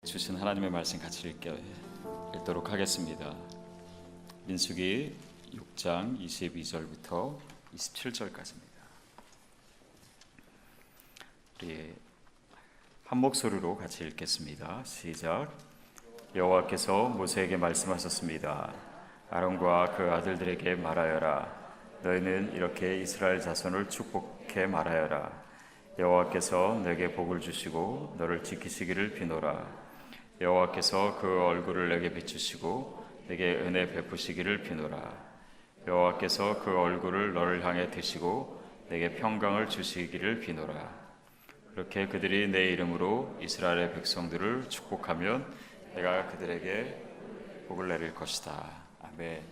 주신 하나님의 말씀 같이 읽도록 하겠습니다. 민수기 6장 22절부터 27절까지입니다. 우리 한 목소리로 같이 읽겠습니다. 시작. 여호와께서 모세에게 말씀하셨습니다. 아론과 그 아들들에게 말하여라. 너희는 이렇게 이스라엘 자손을 축복해 말하여라. 여호와께서 내게 복을 주시고 너를 지키시기를 비노라. 여호와께서 그 얼굴을 내게 비추시고 내게 은혜 베푸시기를 비노라. 여호와께서 그 얼굴을 너를 향해 드시고 내게 평강을 주시기를 비노라. 그렇게 그들이 내 이름으로 이스라엘의 백성들을 축복하면 내가 그들에게 복을 내릴 것이다. 아멘.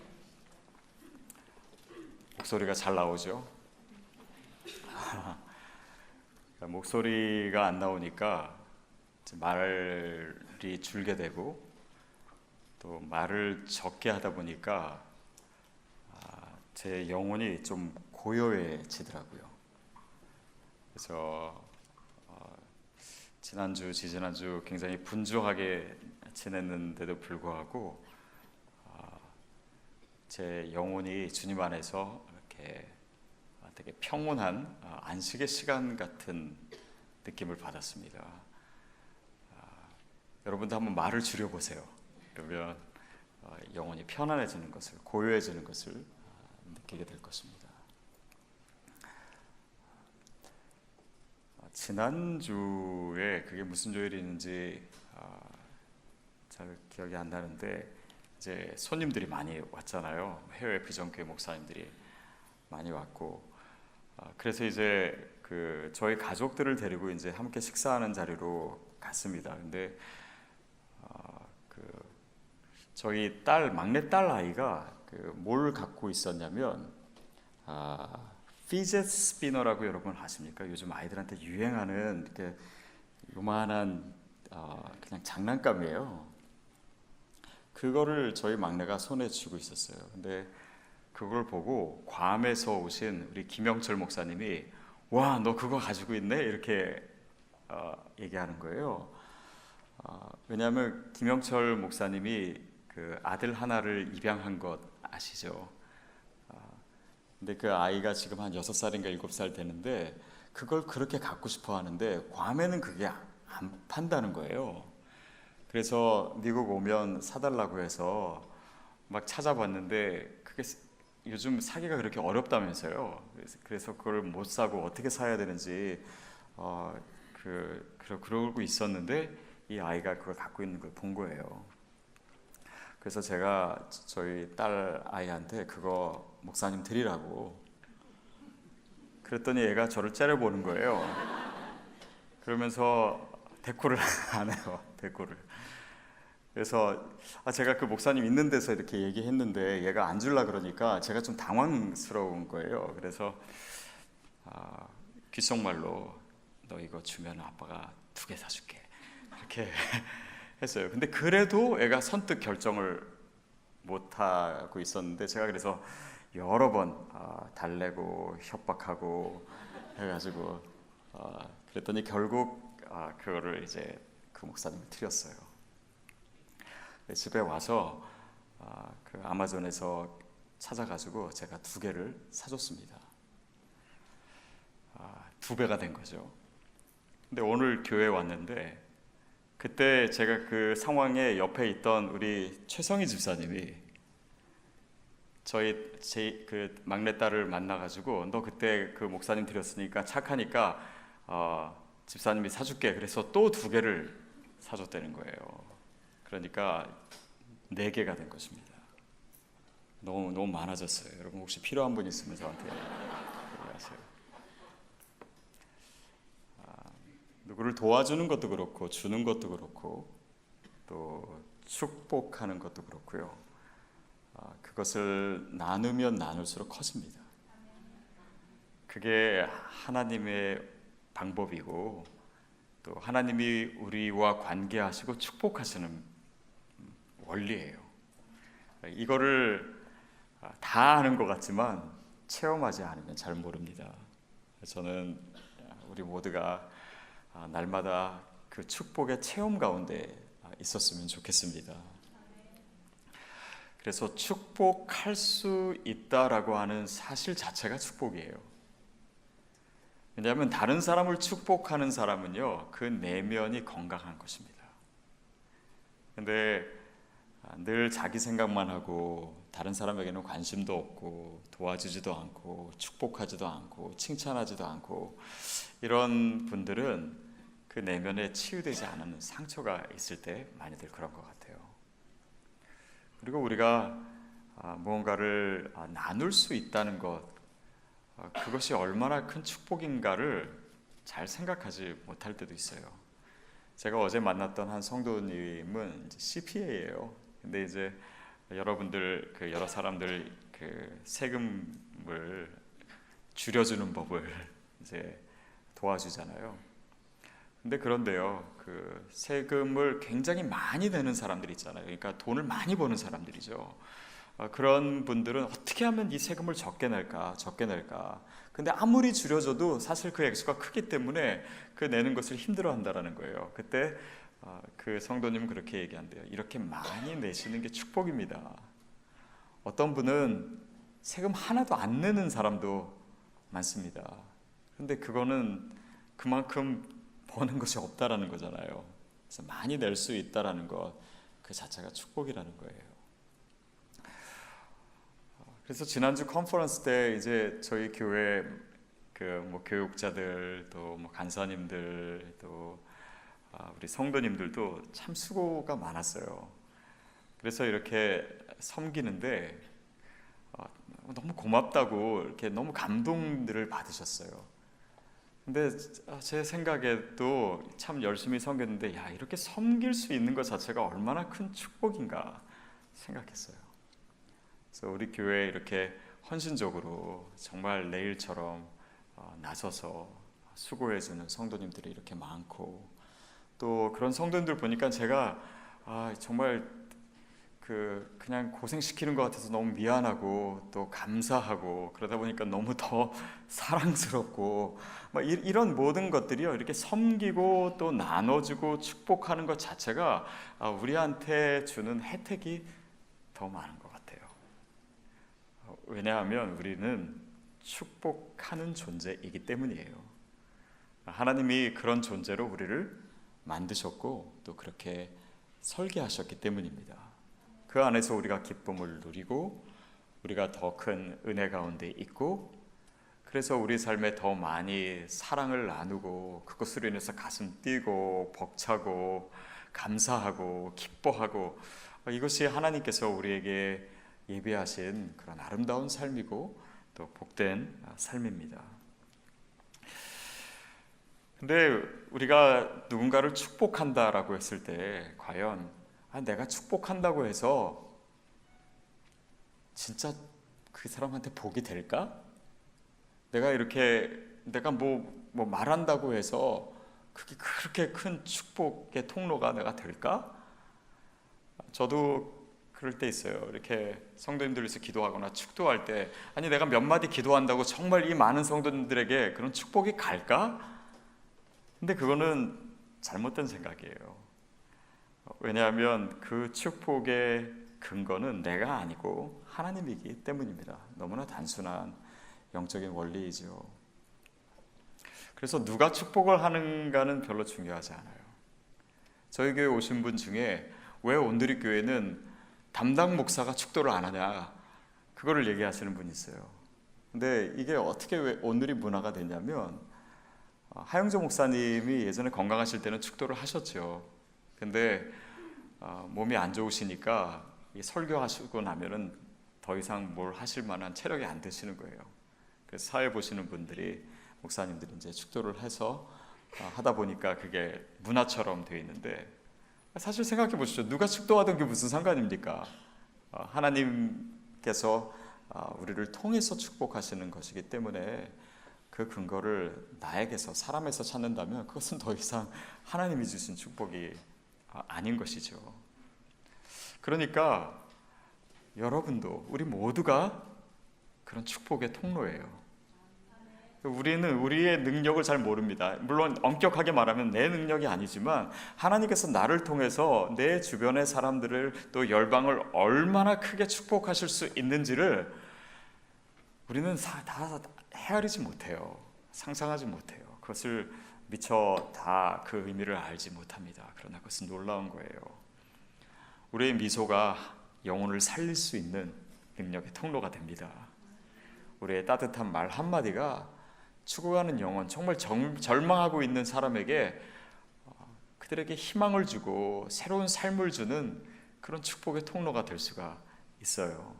목소리가 잘 나오죠? 목소리가 안 나오니까 말이 줄게 되고 또 말을 적게 하다 보니까 제 영혼이 좀 고요해지더라고요. 그래서 지난주, 지지난주 굉장히 분주하게 지냈는데도 불구하고 제 영혼이 주님 안에서 이렇게 되게 평온한 안식의 시간 같은 느낌을 받았습니다. 여러분도 한번 말을 줄여보세요. 그러면 영혼이 편안해지는 것을, 고요해지는 것을 느끼게 될 것입니다. 지난주에 그게 무슨 요일인지 잘 기억이 안 나는데 이제 손님들이 많이 왔잖아요. 해외 비전교회 목사님들이 많이 왔고 그래서 이제 저희 가족들을 데리고 이제 함께 식사하는 자리로 갔습니다. 근데 저희 막내 딸 아이가 뭘 갖고 있었냐면 피젯 스피너라고 여러분 아십니까? 요즘 아이들한테 유행하는 이렇게 요만한 그냥 장난감이에요. 그거를 저희 막내가 손에 쥐고 있었어요. 근데 그걸 보고 괌에서 오신 우리 김영철 목사님이 와, 너 그거 가지고 있네? 이렇게 얘기하는 거예요. 왜냐하면 김영철 목사님이 그 아들 하나를 입양한 것 아시죠? 근데 그 아이가 지금 한 6살인가 7살 되는데 그걸 그렇게 갖고 싶어 하는데 괌에는 그게 안 판다는 거예요. 그래서 미국 오면 사달라고 해서 막 찾아봤는데 그게 요즘 사기가 그렇게 어렵다면서요. 그래서 그걸 못 사고 어떻게 사야 되는지 그러고 있었는데 이 아이가 그걸 갖고 있는 걸 본 거예요. 그래서 제가 저희 딸 아이한테 그거 목사님 드리라고 그랬더니 얘가 저를 째려보는 거예요. 그러면서 대꾸를 안 해요. 대꾸를. 그래서 제가 그 목사님 있는 데서 이렇게 얘기했는데 얘가 안 줄라 그러니까 제가 좀 당황스러운 거예요. 그래서 귓속말로 너 이거 주면 아빠가 2개 사줄게 이렇게 했어요. 근데 그래도 애가 선뜻 결정을 못하고 있었는데 제가 그래서 여러 번 달래고 협박하고 해가지고 그랬더니 결국 그거를 이제 그 목사님을 드렸어요. 집에 와서 그 아마존에서 찾아가지고 제가 2개를 사줬습니다. 2배가 된 거죠. 근데 오늘 교회에 왔는데 그때 제가 그 상황에 옆에 있던 우리 최성희 집사님이 그 막내딸을 만나가지고 너 그때 그 목사님 드렸으니까 착하니까 집사님이 사줄게. 그래서 또 2개를 사줬다는 거예요. 그러니까 4개가 된 것입니다. 너무 많아졌어요. 여러분 혹시 필요한 분 있으면 저한테 얘기하세요. 누구를 도와주는 것도 그렇고 주는 것도 그렇고 또 축복하는 것도 그렇고요. 그것을 나누면 나눌수록 커집니다. 그게 하나님의 방법이고 또 하나님이 우리와 관계하시고 축복하시는 원리예요. 이거를 다 아는 것 같지만 체험하지 않으면 잘 모릅니다. 저는 우리 모두가 날마다 그 축복의 체험 가운데 있었으면 좋겠습니다. 그래서 축복할 수 있다라고 하는 사실 자체가 축복이에요. 왜냐하면 다른 사람을 축복하는 사람은요, 그 내면이 건강한 것입니다. 근데 늘 자기 생각만 하고 다른 사람에게는 관심도 없고 도와주지도 않고 축복하지도 않고 칭찬하지도 않고 이런 분들은 그 내면에 치유되지 않은 상처가 있을 때 많이들 그런 것 같아요. 그리고 우리가 무언가를 나눌 수 있다는 것, 그것이 얼마나 큰 축복인가를 잘 생각하지 못할 때도 있어요. 제가 어제 만났던 한 성도님은 CPA예요. 근데 이제 여러분들 여러 사람들 세금을 줄여주는 법을 이제 도와주잖아요. 근데 그런데요, 그 세금을 굉장히 많이 내는 사람들 있잖아요. 그러니까 돈을 많이 버는 사람들이죠. 그런 분들은 어떻게 하면 이 세금을 적게 낼까? 근데 아무리 줄여줘도 사실 그 액수가 크기 때문에 그 내는 것을 힘들어한다라는 거예요. 그때 그 성도님은 그렇게 얘기한대요. 이렇게 많이 내시는 게 축복입니다. 어떤 분은 세금 하나도 안 내는 사람도 많습니다. 근데 그거는 그만큼 버는 것이 없다라는 거잖아요. 그래서 많이 낼 수 있다라는 것, 그 자체가 축복이라는 거예요. 그래서 지난주 컨퍼런스 때 이제 저희 교회 교육자들 또 간사님들 또 우리 성도님들도 참 수고가 많았어요. 그래서 이렇게 섬기는데 너무 고맙다고 이렇게 너무 감동들을 받으셨어요. 근데 제 생각에도 참 열심히 섬겼는데 이렇게 섬길 수 있는 것 자체가 얼마나 큰 축복인가 생각했어요. 그래서 우리 교회에 이렇게 헌신적으로 정말 내일처럼 나서서 수고해주는 성도님들이 이렇게 많고 또 그런 성도님들 보니까 제가 정말 그냥 고생시키는 것 같아서 너무 미안하고 또 감사하고 그러다 보니까 너무 더 사랑스럽고 이런 모든 것들이요, 이렇게 섬기고 또 나눠주고 축복하는 것 자체가 우리한테 주는 혜택이 더 많은 것 같아요. 왜냐하면 우리는 축복하는 존재이기 때문이에요. 하나님이 그런 존재로 우리를 만드셨고 또 그렇게 설계하셨기 때문입니다. 그 안에서 우리가 기쁨을 누리고 우리가 더 큰 은혜 가운데 있고 그래서 우리 삶에 더 많이 사랑을 나누고 그것으로 인해서 가슴 뛰고 벅차고 감사하고 기뻐하고 이것이 하나님께서 우리에게 예비하신 그런 아름다운 삶이고 또 복된 삶입니다. 근데 우리가 누군가를 축복한다라고 했을 때 과연 내가 축복한다고 해서 진짜 그 사람한테 복이 될까? 내가 뭐 말한다고 해서 그게 그렇게 큰 축복의 통로가 내가 될까? 저도 그럴 때 있어요. 이렇게 성도님들에서 기도하거나 축도할 때 내가 몇 마디 기도한다고 정말 이 많은 성도님들에게 그런 축복이 갈까? 근데 그거는 잘못된 생각이에요. 왜냐하면 그 축복의 근거는 내가 아니고 하나님이기 때문입니다. 너무나 단순한 영적인 원리이죠. 그래서 누가 축복을 하는가는 별로 중요하지 않아요. 저희 교회 오신 분 중에 왜 온누리 교회는 담당 목사가 축도를 안 하냐, 그거를 얘기하시는 분이 있어요. 근데 이게 어떻게 왜 온누리 문화가 됐냐면 하영조 목사님이 예전에 건강하실 때는 축도를 하셨죠. 근데 몸이 안 좋으시니까 설교하시고 나면은 더 이상 뭘 하실 만한 체력이 안 되시는 거예요. 그래서 사회 보시는 분들이 목사님들이 이제 축도를 해서 하다 보니까 그게 문화처럼 되어 있는데 사실 생각해 보시죠. 누가 축도하던 게 무슨 상관입니까? 하나님께서 우리를 통해서 축복하시는 것이기 때문에 그 근거를 나에게서 사람에서 찾는다면 그것은 더 이상 하나님이 주신 축복이 아닌 것이죠. 그러니까 여러분도 우리 모두가 그런 축복의 통로예요. 우리는 우리의 능력을 잘 모릅니다. 물론 엄격하게 말하면 내 능력이 아니지만 하나님께서 나를 통해서 내 주변의 사람들을 또 열방을 얼마나 크게 축복하실 수 있는지를 우리는 다 헤아리지 못해요. 상상하지 못해요. 그것을 미처 다 그 의미를 알지 못합니다. 그러나 그것은 놀라운 거예요. 우리의 미소가 영혼을 살릴 수 있는 능력의 통로가 됩니다. 우리의 따뜻한 말 한마디가 죽어가는 영혼, 정말 절망하고 있는 사람에게 그들에게 희망을 주고 새로운 삶을 주는 그런 축복의 통로가 될 수가 있어요.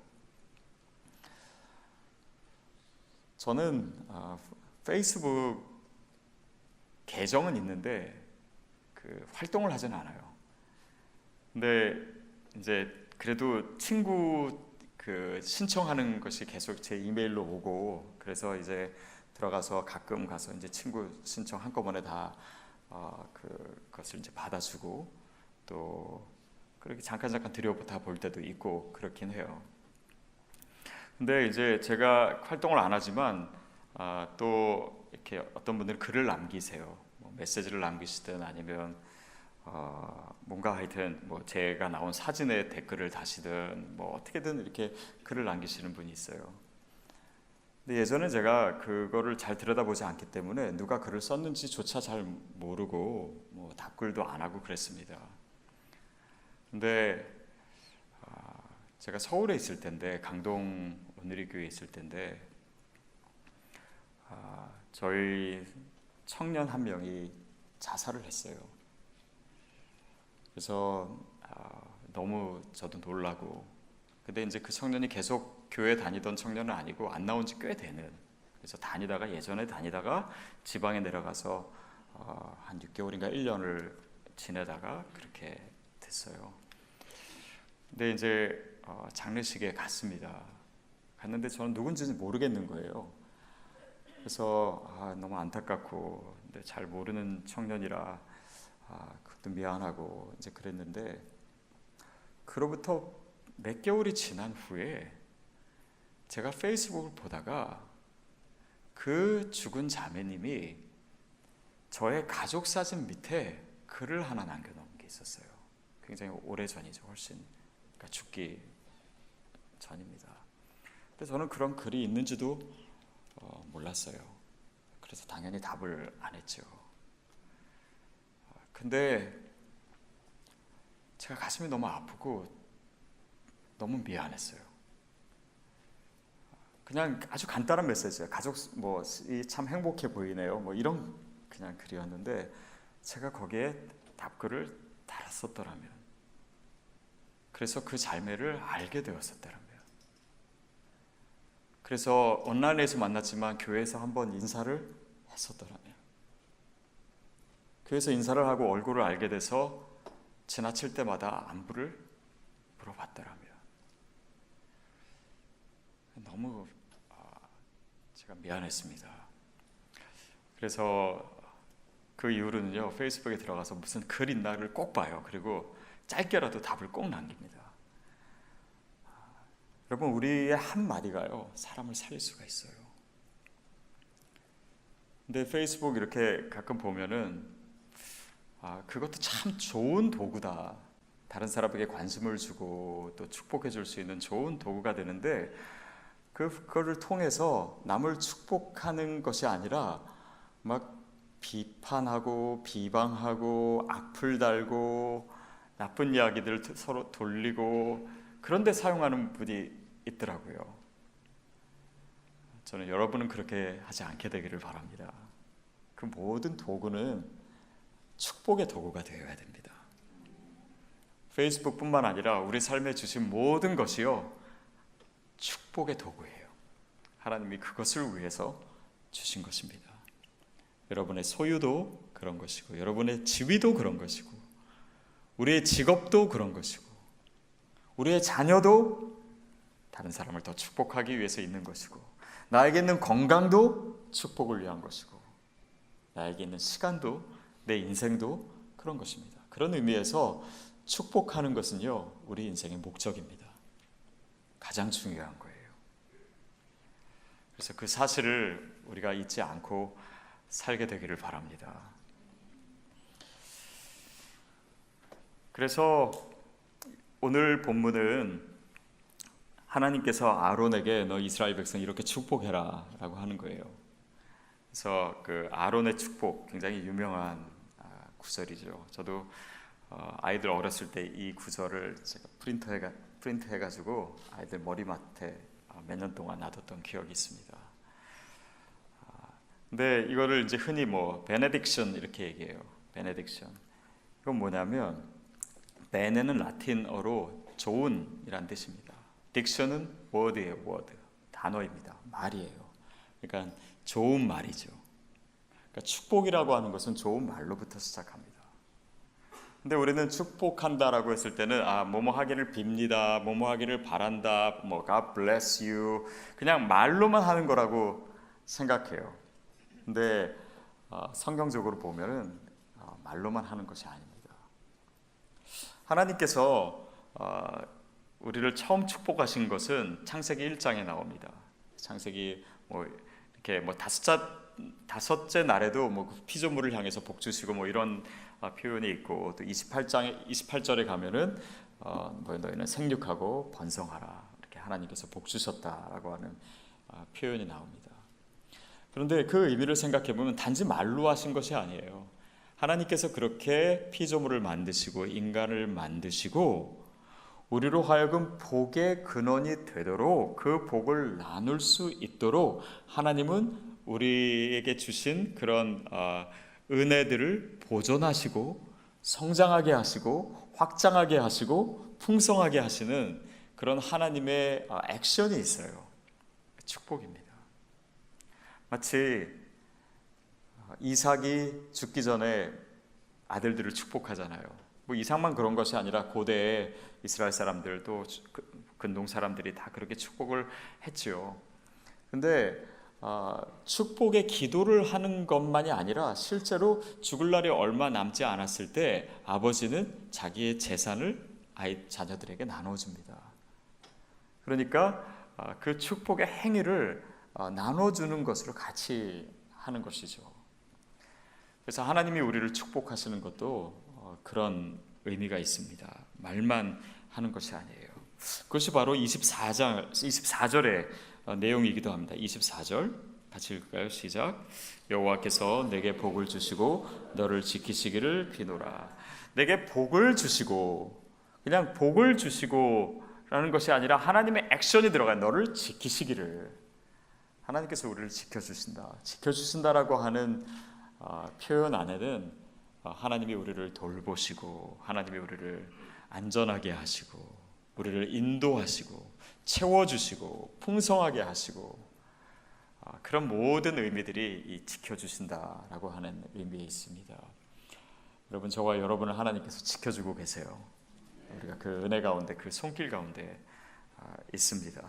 저는 페이스북 계정은 있는데 그 활동을 하진 않아요. 근데 이제 그래도 친구 그 신청하는 것이 계속 제 이메일로 오고, 그래서 이제 들어가서 가끔 가서 이제 친구 신청 한꺼번에 다 그것을 이제 받아주고, 또 그렇게 잠깐 들여다 볼 때도 있고 그렇긴 해요. 근데 이제 제가 활동을 안 하지만 또 이렇게 어떤 분들은 글을 남기세요. 뭐 메시지를 남기시든 아니면 뭔가 하여튼 뭐 제가 나온 사진에 댓글을 다시든 뭐 어떻게든 이렇게 글을 남기시는 분이 있어요. 근데 예전에 제가 그거를 잘 들여다보지 않기 때문에 누가 글을 썼는지조차 잘 모르고 뭐 답글도 안 하고 그랬습니다. 근데 제가 서울에 있을 때인데, 강동 온누리교회에 있을 때인데, 저희 청년 한 명이 자살을 했어요. 그래서 너무 저도 놀라고, 근데 이제 그 청년이 계속 교회 다니던 청년은 아니고 안 나온 지 꽤 되는, 그래서 예전에 다니다가 지방에 내려가서 한 6개월인가 1년을 지내다가 그렇게 됐어요. 근데 이제 장례식에 갔는데 저는 누군지는 모르겠는 거예요. 그래서 너무 안타깝고, 근데 잘 모르는 청년이라 그것도 미안하고 이제 그랬는데, 그로부터 몇 개월이 지난 후에 제가 페이스북을 보다가 그 죽은 자매님이 저의 가족 사진 밑에 글을 하나 남겨놓은 게 있었어요. 굉장히 오래전이죠. 훨씬, 그러니까 죽기 전입니다. 근데 저는 그런 글이 있는지도 몰랐어요. 그래서 당연히 답을 안 했죠. 근데 제가 가슴이 너무 아프고 너무 미안했어요. 그냥 아주 간단한 메시지예요. 가족 참 행복해 보이네요. 뭐 이런 그냥 글이었는데, 제가 거기에 답글을 달았었더라면, 그래서 그 자매를 알게 되었었더라면, 그래서 온라인에서 만났지만 교회에서 한번 인사를 했었더라면, 교회에서 인사를 하고 얼굴을 알게 돼서 지나칠 때마다 안부를 물어봤더라면, 너무 제가 미안했습니다. 그래서 그 이후로는요, 페이스북에 들어가서 무슨 글 있나를 꼭 봐요. 그리고 짧게라도 답을 꼭 남깁니다. 여러분, 우리의 한마디가요, 사람을 살릴 수가 있어요. 근데 페이스북 이렇게 가끔 보면은 그것도 참 좋은 도구다. 다른 사람에게 관심을 주고 또 축복해 줄 수 있는 좋은 도구가 되는데, 그거를 통해서 남을 축복하는 것이 아니라 막 비판하고 비방하고 악플 달고 나쁜 이야기들 서로 돌리고 그런 데 사용하는 분이 있더라고요. 저는 여러분은 그렇게 하지 않게 되기를 바랍니다. 그 모든 도구는 축복의 도구가 되어야 됩니다. 페이스북뿐만 아니라 우리 삶에 주신 모든 것이요, 축복의 도구예요. 하나님이 그것을 위해서 주신 것입니다. 여러분의 소유도 그런 것이고, 여러분의 지위도 그런 것이고, 우리의 직업도 그런 것이고, 우리의 자녀도 다른 사람을 더 축복하기 위해서 있는 것이고, 나에게 있는 건강도 축복을 위한 것이고, 나에게 있는 시간도, 내 인생도 그런 것입니다. 그런 의미에서 축복하는 것은요, 우리 인생의 목적입니다. 가장 중요한 거예요. 그래서 그 사실을 우리가 잊지 않고 살게 되기를 바랍니다. 그래서 오늘 본문은 하나님께서 아론에게 너 이스라엘 백성 이렇게 축복해라 라고 하는 거예요. 그래서 그 아론의 축복 굉장히 유명한 구절이죠. 저도 아이들 어렸을 때 이 구절을 제가 프린트해가지고 아이들 머리맡에 몇 년 동안 놔뒀던 기억이 있습니다. 근데 이거를 이제 흔히 베네딕션 이렇게 얘기해요. 베네딕션. 이건 뭐냐면 베네는 라틴어로 좋은이란 뜻입니다. 딕션은 워드예요. 워드. 단어입니다. 말이에요. 그러니까 좋은 말이죠. 그러니까 축복이라고 하는 것은 좋은 말로부터 시작합니다. 근데 우리는 축복한다라고 했을 때는 뭐뭐 하기를 빕니다. 뭐뭐 하기를 바란다. God bless you. 그냥 말로만 하는 거라고 생각해요. 근데 성경적으로 보면은 말로만 하는 것이 아닙니다. 하나님께서 우리를 처음 축복하신 것은 창세기 1장에 나옵니다. 창세기 이렇게 다섯째 날에도 피조물을 향해서 복 주시고 이런 표현이 있고, 또 28절에 가면은 너희는 생육하고 번성하라 이렇게 하나님께서 복 주셨다라고 하는 표현이 나옵니다. 그런데 그 의미를 생각해 보면 단지 말로 하신 것이 아니에요. 하나님께서 그렇게 피조물을 만드시고 인간을 만드시고 우리로 하여금 복의 근원이 되도록 그 복을 나눌 수 있도록 하나님은 우리에게 주신 그런 은혜들을 보존하시고 성장하게 하시고 확장하게 하시고 풍성하게 하시는 그런 하나님의 액션이 있어요. 축복입니다. 마치 이삭이 죽기 전에 아들들을 축복하잖아요. 이삭만 그런 것이 아니라 고대의 이스라엘 사람들도 근동 사람들이 다 그렇게 축복을 했지요. 근데 축복의 기도를 하는 것만이 아니라 실제로 죽을 날이 얼마 남지 않았을 때 아버지는 자기의 재산을 자녀들에게 나눠줍니다. 그러니까 그 축복의 행위를 나눠주는 것으로 같이 하는 것이죠. 그래서 하나님이 우리를 축복하시는 것도 그런 의미가 있습니다. 말만 하는 것이 아니에요. 그것이 바로 24절의 내용이기도 합니다. 24절 같이 읽을까요? 시작. 여호와께서 내게 복을 주시고 너를 지키시기를 비노라. 내게 복을 주시고, 그냥 복을 주시고 라는 것이 아니라 하나님의 액션이 들어간 너를 지키시기를. 하나님께서 우리를 지켜주신다라고 하는 표현 안에는 하나님이 우리를 돌보시고 하나님이 우리를 안전하게 하시고 우리를 인도하시고 채워주시고 풍성하게 하시고 그런 모든 의미들이 이 지켜주신다라고 하는 의미에 있습니다. 여러분, 저와 여러분을 하나님께서 지켜주고 계세요. 우리가 그 은혜 가운데, 그 손길 가운데 있습니다.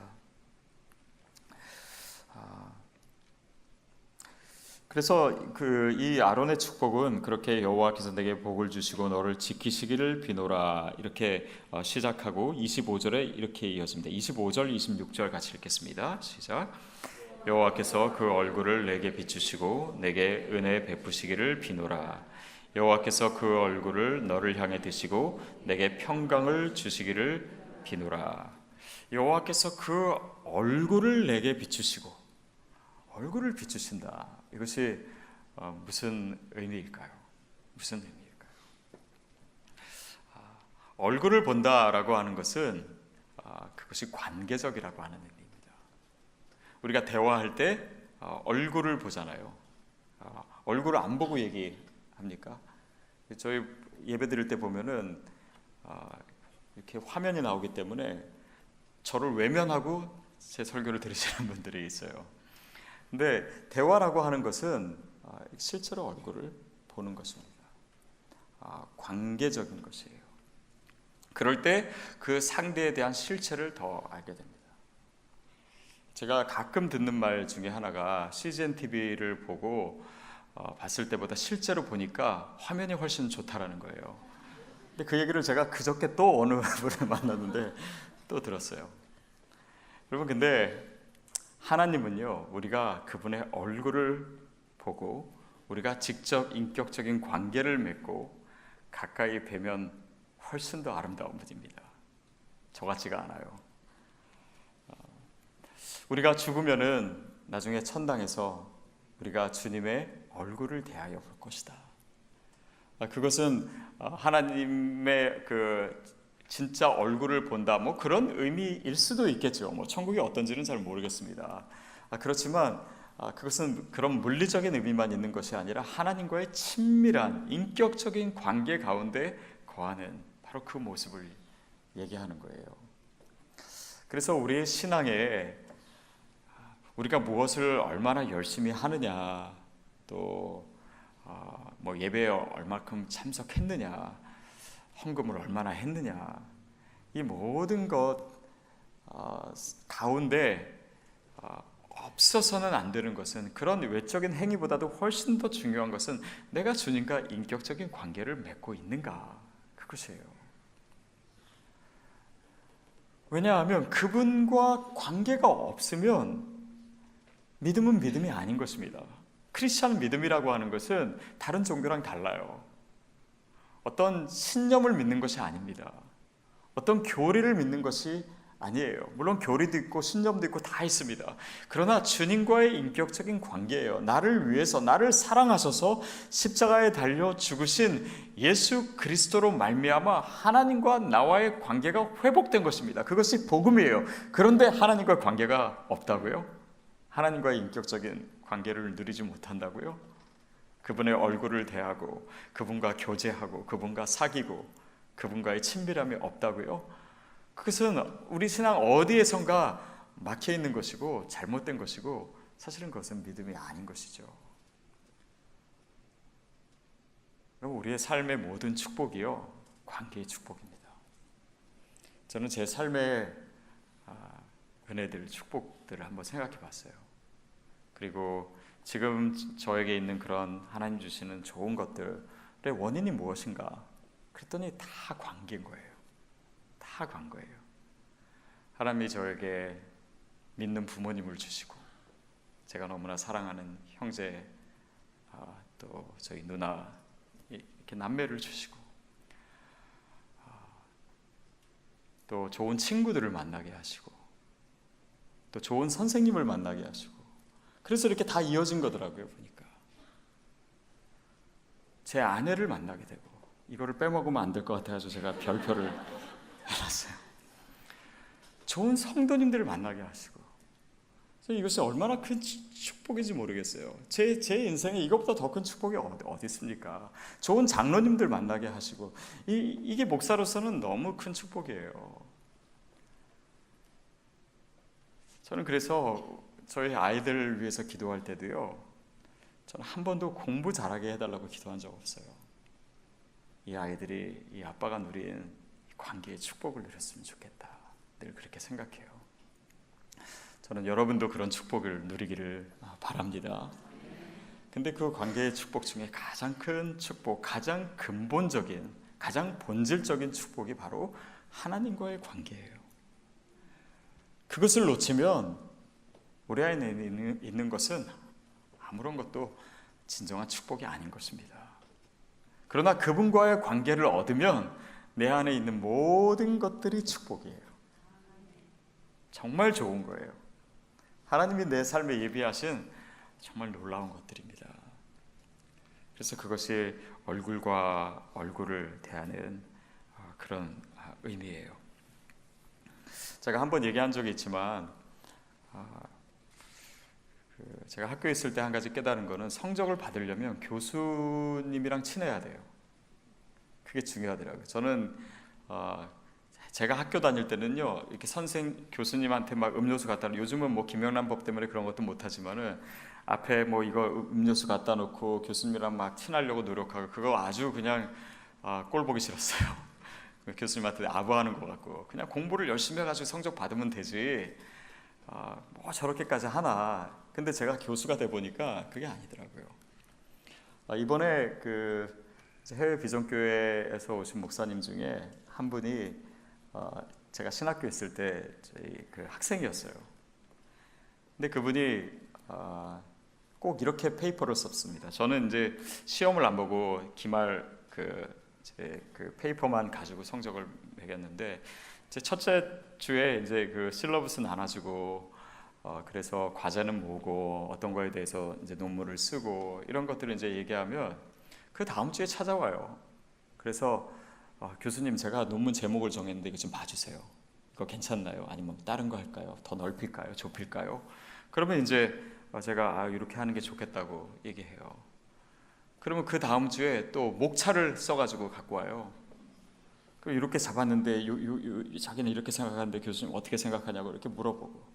그래서 이 아론의 축복은 그렇게 여호와께서 내게 복을 주시고 너를 지키시기를 비노라 이렇게 시작하고 25절에 이렇게 이어집니다. 25절, 26절 같이 읽겠습니다. 시작. 여호와께서 그 얼굴을 내게 비추시고 내게 은혜 베푸시기를 비노라. 여호와께서 그 얼굴을 너를 향해 드시고 내게 평강을 주시기를 비노라. 여호와께서 그 얼굴을 내게 비추시고, 얼굴을 비추신다. 이것이 무슨 의미일까요? 무슨 의미일까요? 얼굴을 본다라고 하는 것은 그것이 관계적이라고 하는 의미입니다. 우리가 대화할 때 얼굴을 보잖아요. 얼굴을 안 보고 얘기합니까? 저희 예배 드릴 때 보면은 이렇게 화면이 나오기 때문에 저를 외면하고 제 설교를 들으시는 분들이 있어요. 근데 대화라고 하는 것은 실제로 얼굴을 보는 것입니다. 관계적인 것이에요. 그럴 때 그 상대에 대한 실체를 더 알게 됩니다. 제가 가끔 듣는 말 중에 하나가 CGN TV를 보고 봤을 때보다 실제로 보니까 화면이 훨씬 좋다라는 거예요. 근데 그 얘기를 제가 그저께 또 어느 분을 만났는데 또 들었어요. 여러분, 근데 하나님은요, 우리가 그분의 얼굴을 보고 우리가 직접 인격적인 관계를 맺고 가까이 뵈면 훨씬 더 아름다운 분입니다. 저 같지가 않아요. 우리가 죽으면은 나중에 천당에서 우리가 주님의 얼굴을 대하여 볼 것이다. 그것은 하나님의 그 진짜 얼굴을 본다, 뭐 그런 의미일 수도 있겠죠. 뭐 천국이 어떤지는 잘 모르겠습니다. 그렇지만 그것은 그런 물리적인 의미만 있는 것이 아니라 하나님과의 친밀한 인격적인 관계 가운데 거하는 바로 그 모습을 얘기하는 거예요. 그래서 우리의 신앙에 우리가 무엇을 얼마나 열심히 하느냐, 또 뭐 예배에 얼마큼 참석했느냐, 헌금을 얼마나 했느냐, 이 모든 것 가운데 없어서는 안 되는 것은, 그런 외적인 행위보다도 훨씬 더 중요한 것은 내가 주님과 인격적인 관계를 맺고 있는가, 그것이에요. 왜냐하면 그분과 관계가 없으면 믿음은 믿음이 아닌 것입니다. 크리스찬 믿음이라고 하는 것은 다른 종교랑 달라요. 어떤 신념을 믿는 것이 아닙니다. 어떤 교리를 믿는 것이 아니에요. 물론 교리도 있고 신념도 있고 다 있습니다. 그러나 주님과의 인격적인 관계예요. 나를 위해서, 나를 사랑하셔서 십자가에 달려 죽으신 예수 그리스도로 말미암아 하나님과 나와의 관계가 회복된 것입니다. 그것이 복음이에요. 그런데 하나님과 관계가 없다고요? 하나님과의 인격적인 관계를 누리지 못한다고요? 그분의 얼굴을 대하고 그분과 교제하고 그분과 사귀고 그분과의 친밀함이 없다고요? 그것은 우리 신앙 어디에선가 막혀 있는 것이고 잘못된 것이고, 사실은 그것은 믿음이 아닌 것이죠. 우리의 삶의 모든 축복이요, 관계의 축복입니다. 저는 제 삶의 은혜들, 축복들을 한번 생각해 봤어요. 그리고 지금 저에게 있는 그런 하나님 주시는 좋은 것들의 원인이 무엇인가? 그랬더니 다 관계인 거예요. 다 관계예요. 하나님이 저에게 믿는 부모님을 주시고, 제가 너무나 사랑하는 형제, 또 저희 누나, 이렇게 남매를 주시고, 또 좋은 친구들을 만나게 하시고, 또 좋은 선생님을 만나게 하시고, 그래서 이렇게 다 이어진 거더라고요. 보니까 제 아내를 만나게 되고, 이거를 빼먹으면 안 될 것 같아서 제가 별표를 해놨어요. 좋은 성도님들을 만나게 하시고, 이것이 얼마나 큰 축복인지 모르겠어요. 제 인생에 이것보다 더 큰 축복이 어디 있습니까? 좋은 장로님들 만나게 하시고, 이게 목사로서는 너무 큰 축복이에요. 저는 그래서 저희 아이들을 위해서 기도할 때도요, 저는 한 번도 공부 잘하게 해달라고 기도한 적 없어요. 이 아이들이 이 아빠가 누린 관계의 축복을 누렸으면 좋겠다, 늘 그렇게 생각해요. 저는 여러분도 그런 축복을 누리기를 바랍니다. 근데 그 관계의 축복 중에 가장 큰 축복, 가장 근본적인, 가장 본질적인 축복이 바로 하나님과의 관계예요. 그것을 놓치면 우리 안에 있는 것은 아무런 것도 진정한 축복이 아닌 것입니다. 그러나 그분과의 관계를 얻으면 내 안에 있는 모든 것들이 축복이에요. 정말 좋은 거예요. 하나님이 내 삶에 예비하신 정말 놀라운 것들입니다. 그래서 그것이 얼굴과 얼굴을 대하는 그런 의미예요. 제가 한번 얘기한 적이 있지만, 제가 학교에 있을 때 한 가지 깨달은 거는, 성적을 받으려면 교수님이랑 친해야 돼요. 그게 중요하더라고요. 저는 제가 학교 다닐 때는요, 이렇게 교수님한테 막 음료수 갖다 놓고, 요즘은 뭐 김영란 법 때문에 그런 것도 못하지만은 앞에 뭐 이거 음료수 갖다 놓고 교수님이랑 막 친하려고 노력하고, 그거 아주 그냥 꼴 보기 싫었어요. 교수님한테 아부하는 것 같고, 그냥 공부를 열심히 해가지고 성적 받으면 되지, 뭐 저렇게까지 하나. 근데 제가 교수가 돼 보니까 그게 아니더라고요. 이번에 그 해외 비전교회에서 오신 목사님 중에 한 분이 제가 신학교 있을 때 저희 그 학생이었어요. 근데 그분이 꼭 이렇게 페이퍼를 썼습니다. 저는 이제 시험을 안 보고 기말 그 페이퍼만 가지고 성적을 매겼는데, 제 첫째 주에 이제 그 실러버스 나눠주고 그래서 과제는 뭐고 어떤 거에 대해서 이제 논문을 쓰고 이런 것들을 이제 얘기하면 그 다음 주에 찾아와요. 그래서 교수님, 제가 논문 제목을 정했는데 이거 좀 봐주세요. 이거 괜찮나요? 아니면 다른 거 할까요? 더 넓힐까요? 좁힐까요? 그러면 이제 제가 이렇게 하는 게 좋겠다고 얘기해요. 그러면 그 다음 주에 또 목차를 써가지고 갖고 와요. 그럼 이렇게 잡았는데 자기는 이렇게 생각하는데 교수님 어떻게 생각하냐고 이렇게 물어보고,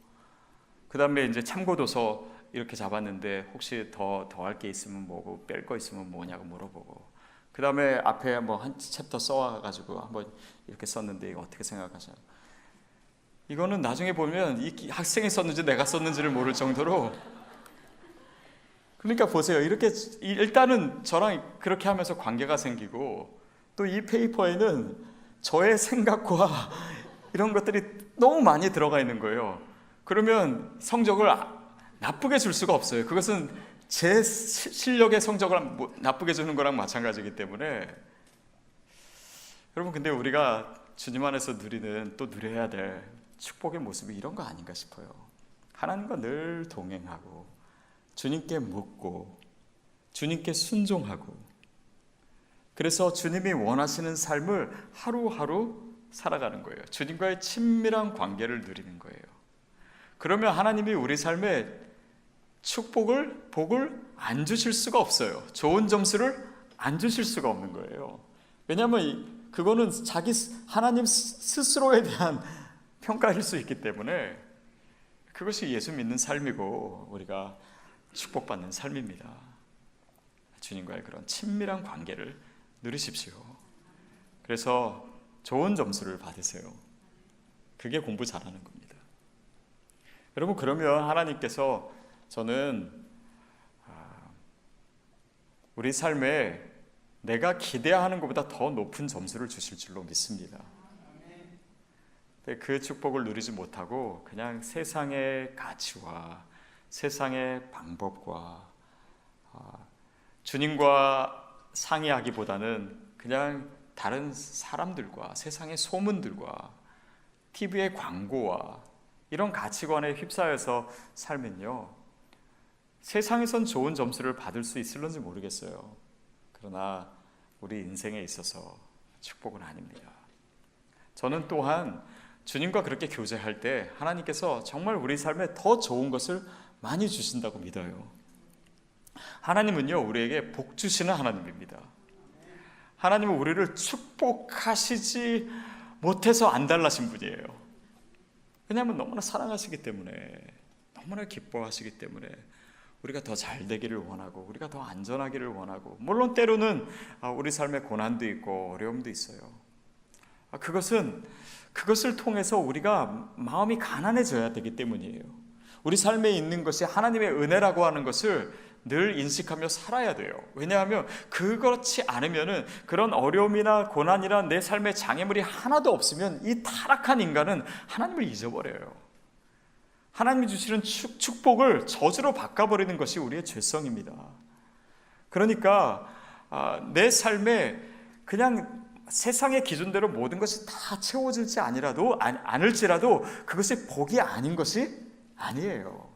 그 다음에 이제 참고도서 이렇게 잡았는데 혹시 더 할 게 있으면 뭐고 뺄 거 있으면 뭐냐고 물어보고, 그 다음에 앞에 뭐 한 챕터 써와가지고 한번 이렇게 썼는데 이거 어떻게 생각하세요? 이거는 나중에 보면 이 학생이 썼는지 내가 썼는지를 모를 정도로. 그러니까 보세요. 이렇게 일단은 저랑 그렇게 하면서 관계가 생기고, 또 이 페이퍼에는 저의 생각과 이런 것들이 너무 많이 들어가 있는 거예요. 그러면 성적을 나쁘게 줄 수가 없어요. 그것은 제 실력의 성적을 나쁘게 주는 거랑 마찬가지이기 때문에. 여러분, 근데 우리가 주님 안에서 누리는, 또 누려야 될 축복의 모습이 이런 거 아닌가 싶어요. 하나님과 늘 동행하고 주님께 묻고 주님께 순종하고, 그래서 주님이 원하시는 삶을 하루하루 살아가는 거예요. 주님과의 친밀한 관계를 누리는 거예요. 그러면 하나님이 우리 삶에 복을 안 주실 수가 없어요. 좋은 점수를 안 주실 수가 없는 거예요. 왜냐하면 그거는 하나님 스스로에 대한 평가일 수 있기 때문에. 그것이 예수 믿는 삶이고 우리가 축복받는 삶입니다. 주님과의 그런 친밀한 관계를 누리십시오. 그래서 좋은 점수를 받으세요. 그게 공부 잘하는 겁니다. 여러분, 그러면 하나님께서, 저는 우리 삶에 내가 기대하는 것보다 더 높은 점수를 주실 줄로 믿습니다. 그 축복을 누리지 못하고 그냥 세상의 가치와 세상의 방법과 주님과 상의하기보다는 그냥 다른 사람들과 세상의 소문들과 TV의 광고와 이런 가치관에 휩싸여서 살면요, 세상에선 좋은 점수를 받을 수 있을런지 모르겠어요. 그러나 우리 인생에 있어서 축복은 아닙니다. 저는 또한 주님과 그렇게 교제할 때 하나님께서 정말 우리 삶에 더 좋은 것을 많이 주신다고 믿어요. 하나님은요, 우리에게 복 주시는 하나님입니다. 하나님은 우리를 축복하시지 못해서 안 달라신 분이에요. 왜냐하면 너무나 사랑하시기 때문에, 너무나 기뻐하시기 때문에 우리가 더 잘 되기를 원하고 우리가 더 안전하기를 원하고, 물론 때로는 우리 삶에 고난도 있고 어려움도 있어요. 그것을 통해서 우리가 마음이 가난해져야 되기 때문이에요. 우리 삶에 있는 것이 하나님의 은혜라고 하는 것을 늘 인식하며 살아야 돼요. 왜냐하면 그렇지 않으면은, 그런 어려움이나 고난이나 내 삶의 장애물이 하나도 없으면 이 타락한 인간은 하나님을 잊어버려요. 하나님이 주시는 축복을 저주로 바꿔버리는 것이 우리의 죄성입니다. 그러니까 내 삶에 그냥 세상의 기준대로 모든 것이 다 채워질지 않을지라도 그것이 복이 아닌 것이 아니에요.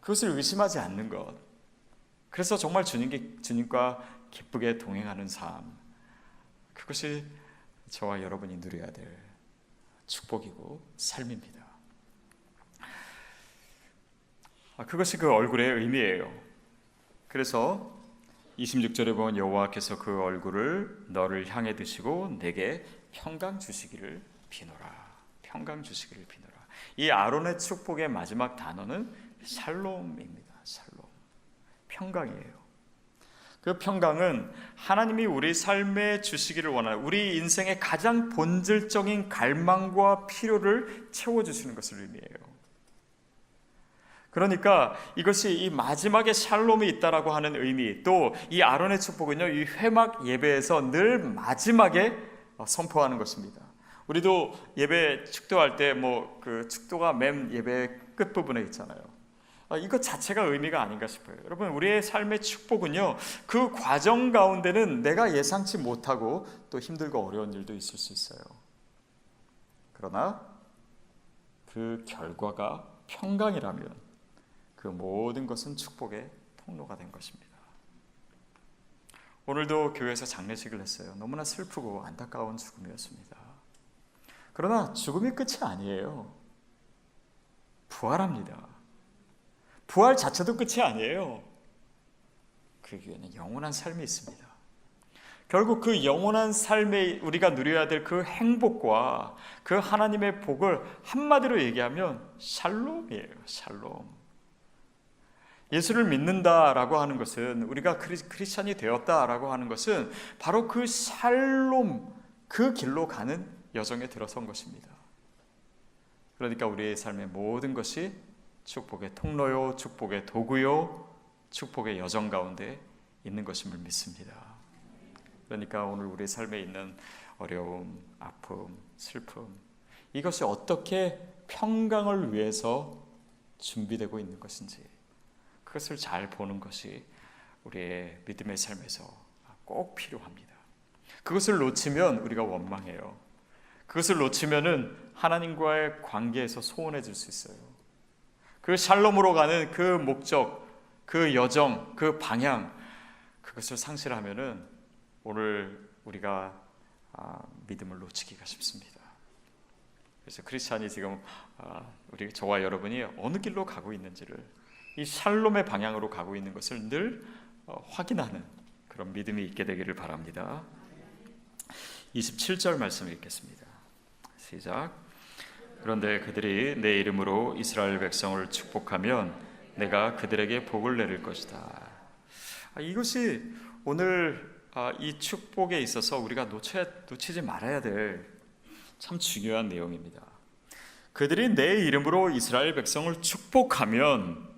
그것을 의심하지 않는 것. 그래서 정말 주님과 기쁘게 동행하는 삶, 그것이 저와 여러분이 누려야 될 축복이고 삶입니다. 그것이 그 얼굴의 의미예요. 그래서 26절에 보면 여호와께서 그 얼굴을 너를 향해 드시고 내게 평강 주시기를 비노라. 평강 주시기를 비노라. 이 아론의 축복의 마지막 단어는 샬롬입니다. 샬롬. 평강이에요. 그 평강은 하나님이 우리 삶에 주시기를 원하는, 우리 인생의 가장 본질적인 갈망과 필요를 채워주시는 것을 의미해요. 그러니까 이것이 이 마지막에 샬롬이 있다라고 하는 의미, 또 이 아론의 축복은요, 이 회막 예배에서 늘 마지막에 선포하는 것입니다. 우리도 예배 축도할 때 뭐 그 축도가 맨 예배 끝 부분에 있잖아요. 이것 자체가 의미가 아닌가 싶어요. 여러분, 우리의 삶의 축복은요, 그 과정 가운데는 내가 예상치 못하고 또 힘들고 어려운 일도 있을 수 있어요. 그러나 그 결과가 평강이라면 그 모든 것은 축복의 통로가 된 것입니다. 오늘도 교회에서 장례식을 했어요. 너무나 슬프고 안타까운 죽음이었습니다. 그러나 죽음이 끝이 아니에요. 부활합니다. 부활 자체도 끝이 아니에요. 그 위에는 영원한 삶이 있습니다. 결국 그 영원한 삶에 우리가 누려야 될 그 행복과 그 하나님의 복을 한마디로 얘기하면 샬롬이에요. 샬롬. 예수를 믿는다라고 하는 것은, 우리가 크리스찬이 되었다라고 하는 것은 바로 그 샬롬, 그 길로 가는 여정에 들어선 것입니다. 그러니까 우리의 삶의 모든 것이 축복의 통로요, 축복의 도구요, 축복의 여정 가운데 있는 것임을 믿습니다. 그러니까 오늘 우리의 삶에 있는 어려움, 아픔, 슬픔, 이것이 어떻게 평강을 위해서 준비되고 있는 것인지, 그것을 잘 보는 것이 우리의 믿음의 삶에서 꼭 필요합니다. 그것을 놓치면 우리가 원망해요. 그것을 놓치면은 하나님과의 관계에서 소원해질 수 있어요. 그 샬롬으로 가는 그 목적, 그 여정, 그 방향, 그것을 상실하면은 오늘 우리가 믿음을 놓치기가 쉽습니다. 그래서 크리스찬이 지금 저와 여러분이 어느 길로 가고 있는지를, 이 샬롬의 방향으로 가고 있는 것을 늘 확인하는 그런 믿음이 있게 되기를 바랍니다. 27절 말씀 읽겠습니다. 시작. 그런데 그들이 내 이름으로 이스라엘 백성을 축복하면 내가 그들에게 복을 내릴 것이다. 이것이 오늘 이 축복에 있어서 우리가 놓치지 말아야 될 참 중요한 내용입니다. 그들이 내 이름으로 이스라엘 백성을 축복하면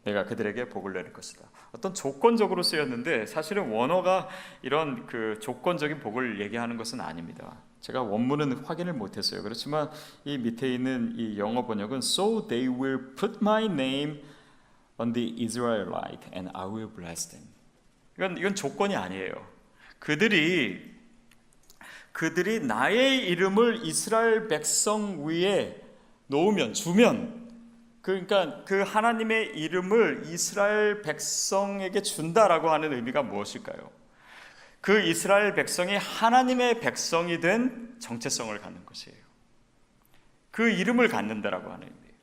내가 그들에게 복을 내릴 것이다. 어떤 조건적으로 쓰였는데 사실은 원어가 이런 그 조건적인 복을 얘기하는 것은 아닙니다. 제가 원문은 확인을 못했어요. 그렇지만 이 밑에 있는 이 영어 번역은 So they will put my name on the Israelite and I will bless them. 이건 조건이 아니에요. 그들이 나의 이름을 이스라엘 백성 위에 주면, 그러니까 그 하나님의 이름을 이스라엘 백성에게 준다라고 하는 의미가 무엇일까요? 그 이스라엘 백성이 하나님의 백성이 된 정체성을 갖는 것이에요. 그 이름을 갖는다라고 하는 의미예요.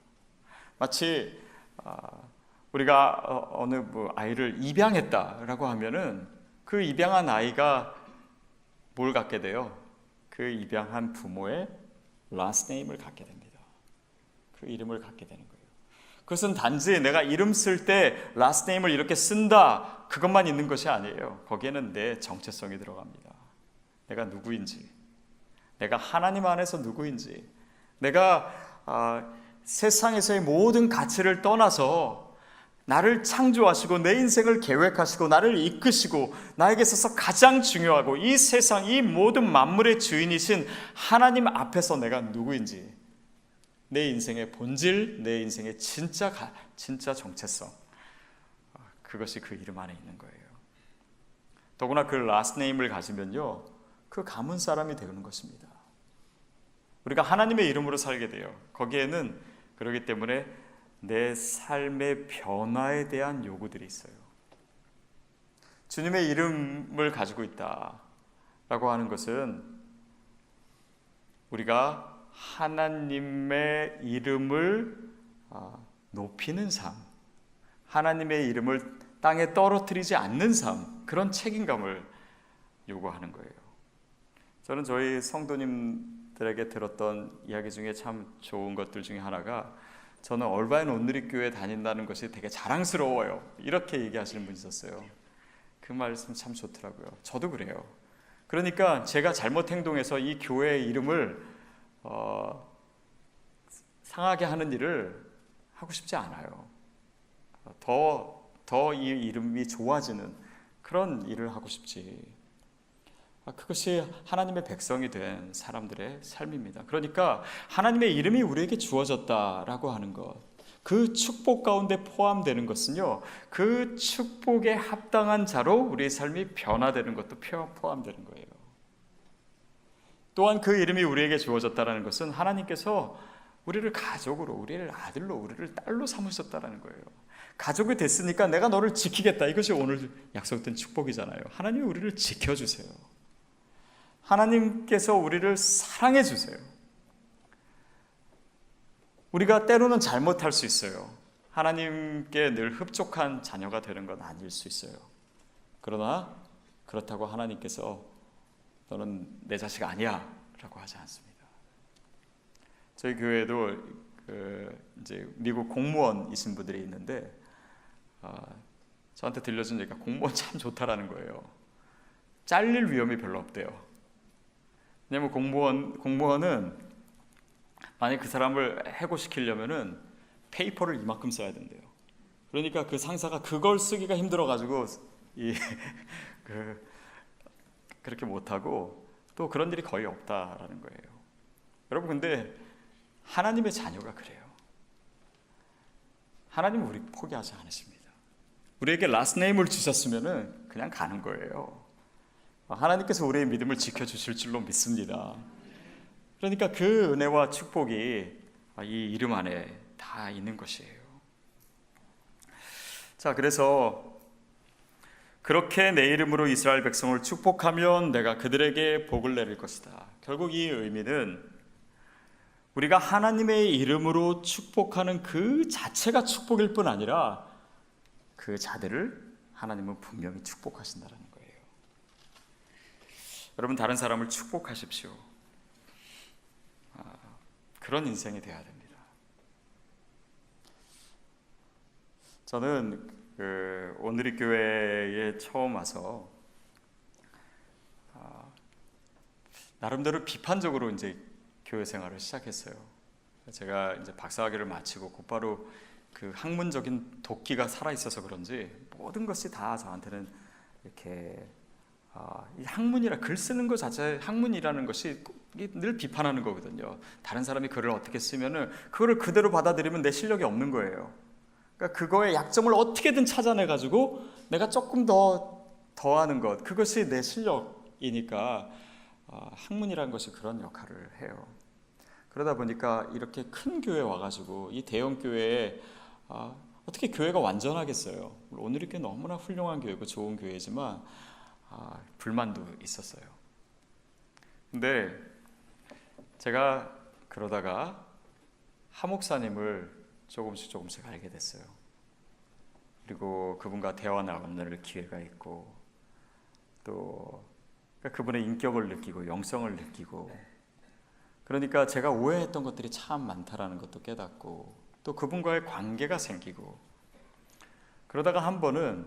마치 우리가 어느 아이를 입양했다라고 하면은 그 입양한 아이가 뭘 갖게 돼요? 그 입양한 부모의 last name을 갖게 됩니다. 그 이름을 갖게 되는 거예요. 그것은 단지 내가 이름 쓸 때 last name을 이렇게 쓴다, 그것만 있는 것이 아니에요. 거기에는 내 정체성이 들어갑니다. 내가 누구인지, 내가 하나님 안에서 누구인지, 내가 세상에서의 모든 가치를 떠나서 나를 창조하시고 내 인생을 계획하시고 나를 이끄시고 나에게 있어서 가장 중요하고 이 세상 이 모든 만물의 주인이신 하나님 앞에서 내가 누구인지, 내 인생의 본질, 내 인생의 진짜 정체성, 그것이 그 이름 안에 있는 거예요. 더구나 그 last name을 가지면요, 그 가문 사람이 되는 것입니다. 우리가 하나님의 이름으로 살게 돼요. 거기에는 그렇기 때문에 내 삶의 변화에 대한 요구들이 있어요. 주님의 이름을 가지고 있다라고 하는 것은 우리가 하나님의 이름을 높이는 삶, 하나님의 이름을 땅에 떨어뜨리지 않는 삶, 그런 책임감을 요구하는 거예요. 저는 저희 성도님들에게 들었던 이야기 중에 참 좋은 것들 중에 하나가, 저는 얼바인 온누리교회 다닌다는 것이 되게 자랑스러워요, 이렇게 얘기하시는 분이 있었어요. 그 말씀 참 좋더라고요. 저도 그래요. 그러니까 제가 잘못 행동해서 이 교회의 이름을 상하게 하는 일을 하고 싶지 않아요. 더 이 이름이 좋아지는 그런 일을 하고 싶지. 그것이 하나님의 백성이 된 사람들의 삶입니다. 그러니까 하나님의 이름이 우리에게 주어졌다라고 하는 것, 그 축복 가운데 포함되는 것은요, 그 축복에 합당한 자로 우리의 삶이 변화되는 것도 포함되는 거예요. 또한 그 이름이 우리에게 주어졌다는 것은 하나님께서 우리를 가족으로, 우리를 아들로, 우리를 딸로 삼으셨다는 거예요. 가족이 됐으니까 내가 너를 지키겠다. 이것이 오늘 약속된 축복이잖아요. 하나님이 우리를 지켜주세요. 하나님께서 우리를 사랑해 주세요. 우리가 때로는 잘못할 수 있어요. 하나님께 늘 흡족한 자녀가 되는 건 아닐 수 있어요. 그러나 그렇다고 하나님께서 너는 내 자식 아니야 라고 하지 않습니다. 저희 교회에도 이제 미국 공무원이신 분들이 있는데 저한테 들려준 얘기가 공무원 참 좋다라는 거예요. 잘릴 위험이 별로 없대요. 왜냐면 공무원은 만약 그 사람을 해고시키려면은 페이퍼를 이만큼 써야 된대요. 그러니까 그 상사가 그걸 쓰기가 힘들어가지고 그렇게 못하고 또 그런 일이 거의 없다라는 거예요. 여러분, 근데 하나님의 자녀가 그래요. 하나님은 우리 포기하지 않으십니다. 우리에게 라스트 네임을 주셨으면은 그냥 가는 거예요. 하나님께서 우리의 믿음을 지켜주실 줄로 믿습니다. 그러니까 그 은혜와 축복이 이 이름 안에 다 있는 것이에요. 자, 그래서 그렇게 내 이름으로 이스라엘 백성을 축복하면 내가 그들에게 복을 내릴 것이다. 결국 이 의미는 우리가 하나님의 이름으로 축복하는 그 자체가 축복일 뿐 아니라 그 자들을 하나님은 분명히 축복하신다는 거예요. 여러분, 다른 사람을 축복하십시오. 그런 인생이 되어야 됩니다. 저는 오늘의 교회에 처음 와서 나름대로 비판적으로 이제 교회 생활을 시작했어요. 제가 이제 박사학위를 마치고 곧바로 그 학문적인 도끼가 살아 있어서 그런지 모든 것이 다 저한테는 이렇게 이 학문이라 글 쓰는 것 자체, 학문이라는 것이 늘 비판하는 거거든요. 다른 사람이 글을 어떻게 쓰면은 그거를 그대로 받아들이면 내 실력이 없는 거예요. 그러니까 그거의 약점을 어떻게든 찾아내 가지고 내가 조금 더하는 것, 그것이 내 실력이니까 학문이라는 것이 그런 역할을 해요. 그러다 보니까 이렇게 큰 교회 와가지고 이 대형 교회에 어떻게 교회가 완전하겠어요? 오늘 이렇게 너무나 훌륭한 교회고 좋은 교회지만 불만도 있었어요. 근데 제가 그러다가 하 목사님을 조금씩 알게 됐어요. 그리고 그분과 대화 나눌 기회가 있고 또 그분의 인격을 느끼고 영성을 느끼고, 그러니까 제가 오해했던 것들이 참 많다라는 것도 깨닫고 또 그분과의 관계가 생기고, 그러다가 한 번은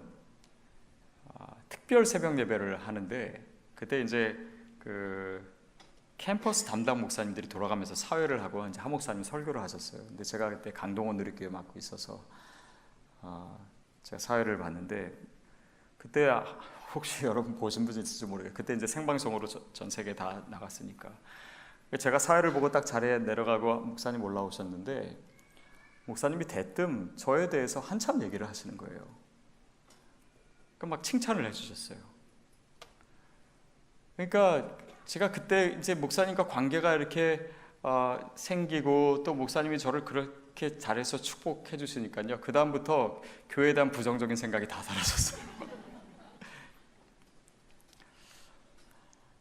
특별 새벽 예배를 하는데 그때 이제 그 캠퍼스 담당 목사님들이 돌아가면서 사회를 하고 이제 하 목사님 설교를 하셨어요. 근데 제가 그때 강동원 누리교회 맡고 있어서 제가 사회를 봤는데, 그때 혹시 여러분 보신 분 있을지 모르겠어요. 그때 이제 생방송으로 전 세계 다 나갔으니까 제가 사회를 보고 딱 자리에 내려가고 목사님 올라오셨는데 목사님이 대뜸 저에 대해서 한참 얘기를 하시는 거예요. 그러니까 막 칭찬을 해주셨어요. 그러니까 제가 그때 이제 목사님과 관계가 이렇게 생기고 또 목사님이 저를 그렇게 잘해서 축복해 주시니까요. 그 다음부터 교회에 대한 부정적인 생각이 다 사라졌어요.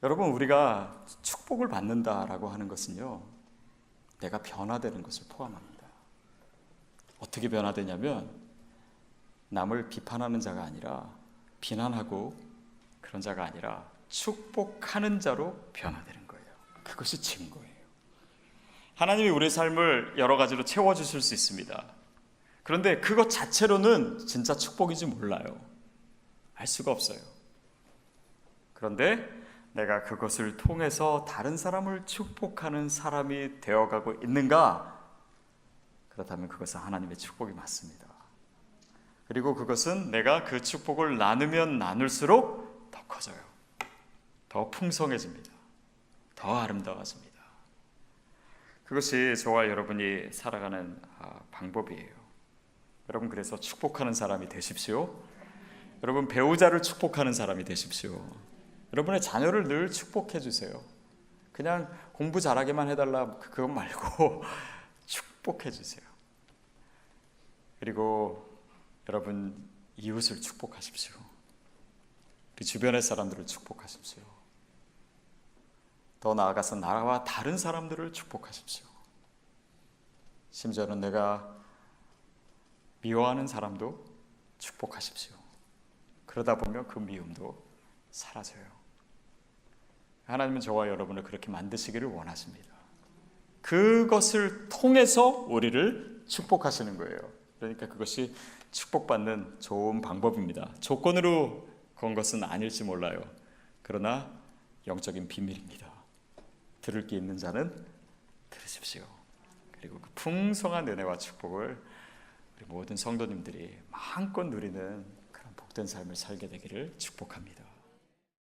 여러분, 우리가 축복을 받는다라고 하는 것은요, 내가 변화되는 것을 포함합니다. 어떻게 변화되냐면 남을 비판하는 자가 아니라, 비난하고 그런 자가 아니라 축복하는 자로 변화되는 거예요. 그것이 증거예요. 하나님이 우리의 삶을 여러 가지로 채워주실 수 있습니다. 그런데 그것 자체로는 진짜 축복인지 몰라요. 알 수가 없어요. 그런데 내가 그것을 통해서 다른 사람을 축복하는 사람이 되어가고 있는가? 그렇다면 그것은 하나님의 축복이 맞습니다. 그리고 그것은 내가 그 축복을 나누면 나눌수록 더 커져요. 더 풍성해집니다. 더 아름다워집니다. 그것이 저와 여러분이 살아가는 방법이에요. 여러분, 그래서 축복하는 사람이 되십시오. 여러분, 배우자를 축복하는 사람이 되십시오. 여러분의 자녀를 늘 축복해 주세요. 그냥 공부 잘하게만 해달라 그것 말고 축복해 주세요. 그리고 여러분, 이웃을 축복하십시오. 우리 주변의 사람들을 축복하십시오. 더 나아가서 나와 다른 사람들을 축복하십시오. 심지어는 내가 미워하는 사람도 축복하십시오. 그러다 보면 그 미움도 사라져요. 하나님은 저와 여러분을 그렇게 만드시기를 원하십니다. 그것을 통해서 우리를 축복하시는 거예요. 그러니까 그것이 축복받는 좋은 방법입니다. 조건으로 건 것은 아닐지 몰라요. 그러나 영적인 비밀입니다. 들을 게 있는 자는 들으십시오. 그리고 그 풍성한 은혜와 축복을 우리 모든 성도님들이 마음껏 누리는 그런 복된 삶을 살게 되기를 축복합니다.